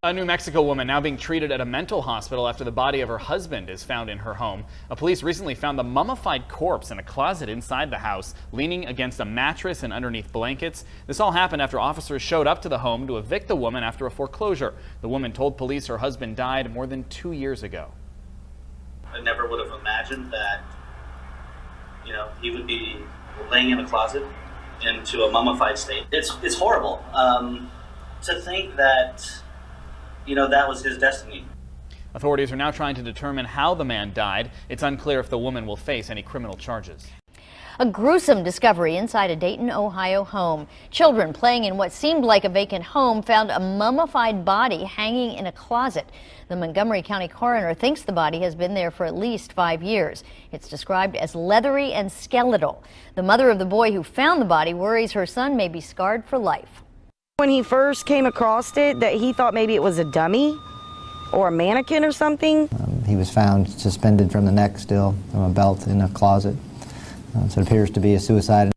A New Mexico woman now being treated at a mental hospital after the body of her husband is found in her home. Police recently found the mummified corpse in a closet inside the house, leaning against a mattress and underneath blankets. This all happened after officers showed up to the home to evict the woman after a foreclosure. The woman told police her husband died more than 2 years ago. I never would have imagined that, he would be laying in a closet into a mummified state. It's horrible to think that that was his destiny. Authorities are now trying to determine how the man died. It's unclear if the woman will face any criminal charges. A gruesome discovery inside a Dayton, Ohio home. Children playing in what seemed like a vacant home found a mummified body hanging in a closet. The Montgomery County coroner thinks the body has been there for at least 5 years. It's described as leathery and skeletal. The mother of the boy who found the body worries her son may be scarred for life. When he first came across it, that he thought maybe it was a dummy or a mannequin or something. He was found suspended from the neck still from a belt in a closet. So it appears to be a suicide.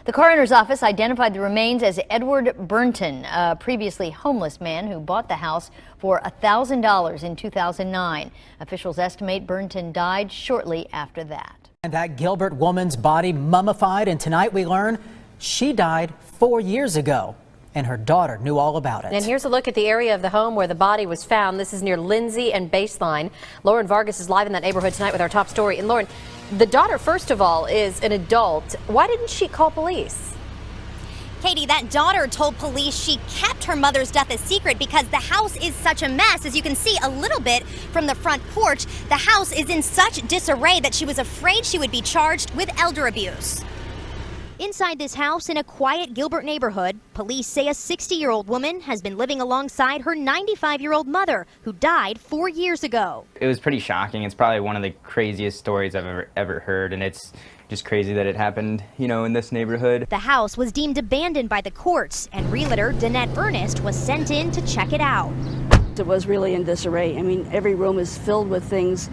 The coroner's office identified the remains as Edward Burnton, a previously homeless man who bought the house for $1,000 in 2009. Officials estimate Burnton died shortly after that. And that Gilbert woman's body mummified, and tonight we learn she died 4 years ago, and her daughter knew all about it. And here's a look at the area of the home where the body was found. This is near Lindsay and Baseline. Lauren Vargas is live in that neighborhood tonight with our top story. And Lauren, the daughter, first of all, is an adult. Why didn't she call police? Katie, that daughter told police she kept her mother's death a secret because the house is such a mess. As you can see a little bit from the front porch, the house is in such disarray that she was afraid she would be charged with elder abuse. Inside this house in a quiet Gilbert neighborhood, police say a 60-year-old woman has been living alongside her 95-year-old mother, who died 4 years ago. It was pretty shocking. It's probably one of the craziest stories I've ever heard, and it's just crazy that it happened, in this neighborhood. The house was deemed abandoned by the courts, and realtor Danette Ernest was sent in to check it out. It was really in disarray. I mean, every room is filled with things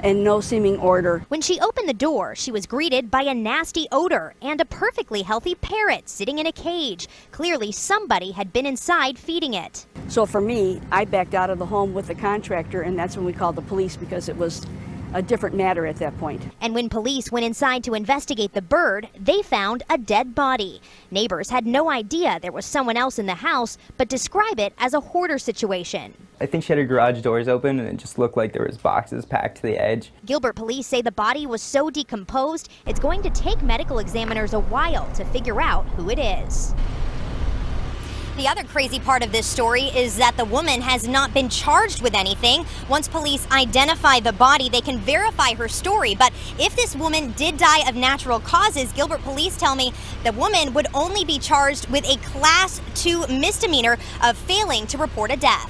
in no seeming order. When she opened the door, she was greeted by a nasty odor and a perfectly healthy parrot sitting in a cage. Clearly, somebody had been inside feeding it. So for me, I backed out of the home with the contractor, and that's when we called the police because it was a different matter at that point. And when police went inside to investigate the bird, they found a dead body. Neighbors had no idea there was someone else in the house, but describe it as a hoarder situation. I think she had her garage doors open, and it just looked like there was boxes packed to the edge. Gilbert police say the body was so decomposed, it's going to take medical examiners a while to figure out who it is. The other crazy part of this story is that the woman has not been charged with anything. Once police identify the body, they can verify her story. But if this woman did die of natural causes, Gilbert police tell me the woman would only be charged with a Class 2 misdemeanor of failing to report a death.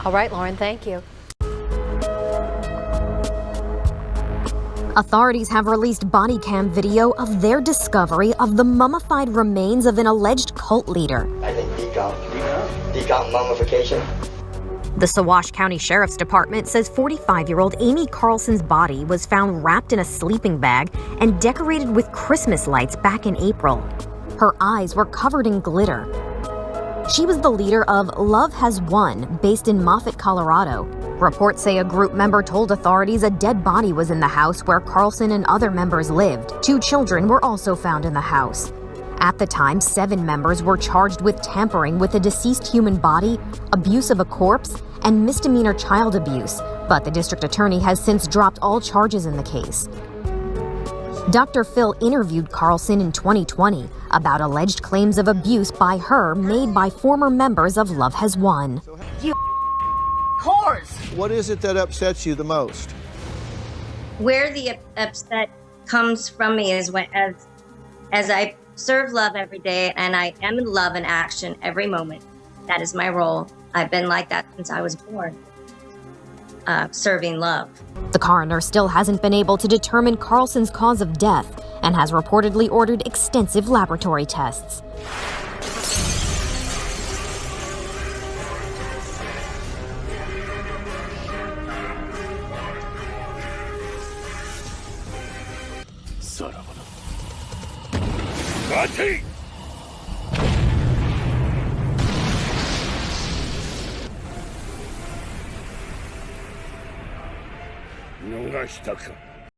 All right, Lauren, thank you. Authorities have released body cam video of their discovery of the mummified remains of an alleged cult leader. I think decomp mummification. The Sawash County Sheriff's Department says 45-year-old Amy Carlson's body was found wrapped in a sleeping bag and decorated with Christmas lights back in April. Her eyes were covered in glitter. She was the leader of Love Has Won, based in Moffett, Colorado. Reports say a group member told authorities a dead body was in the house where Carlson and other members lived. 2 children were also found in the house. At the time, 7 members were charged with tampering with a deceased human body, abuse of a corpse, and misdemeanor child abuse, but the district attorney has since dropped all charges in the case. Dr. Phil interviewed Carlson in 2020 about alleged claims of abuse by her made by former members of Love Has Won. You whores! What is it that upsets you the most? Where the upset comes from me is when, as I serve love every day, and I am in love and action every moment. That is my role. I've been like that since I was born, serving love. The coroner still hasn't been able to determine Carlson's cause of death and has reportedly ordered extensive laboratory tests. 逃したか。